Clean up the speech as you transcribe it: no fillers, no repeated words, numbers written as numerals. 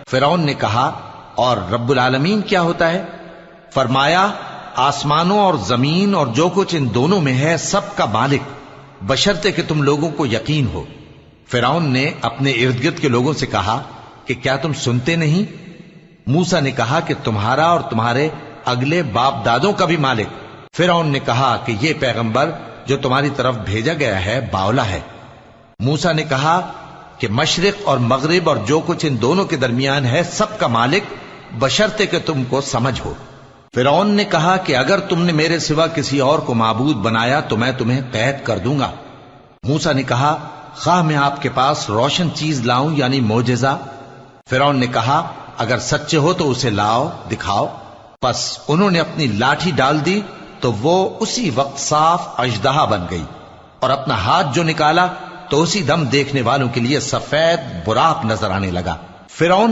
فرعون نے کہا اور رب العالمین کیا ہوتا ہے؟ فرمایا آسمانوں اور زمین اور جو کچھ ان دونوں میں ہے سب کا مالک، بشرطے کہ تم لوگوں کو یقین ہو۔ فرعون نے اپنے ارد گرد کے لوگوں سے کہا کہ کیا تم سنتے نہیں؟ موسیٰ نے کہا کہ تمہارا اور تمہارے اگلے باپ دادوں کا بھی مالک۔ فرعون نے کہا کہ یہ پیغمبر جو تمہاری طرف بھیجا گیا ہے باولا ہے۔ موسیٰ نے کہا کہ مشرق اور مغرب اور جو کچھ ان دونوں کے درمیان ہے سب کا مالک، بشرطے کہ تم کو سمجھ ہو۔ فرعون نے کہا کہ اگر تم نے میرے سوا کسی اور کو معبود بنایا تو میں تمہیں قید کر دوں گا۔ موسیٰ نے کہا خواہ میں آپ کے پاس روشن چیز لاؤں یعنی معجزہ؟ فرعون نے کہا اگر سچے ہو تو اسے لاؤ، دکھاؤ۔ پس انہوں نے اپنی لاٹھی ڈال دی تو وہ اسی وقت صاف اژدہا بن گئی، اور اپنا ہاتھ جو نکالا تو اسی دم دیکھنے والوں کے لیے سفید براق نظر آنے لگا۔ فرعون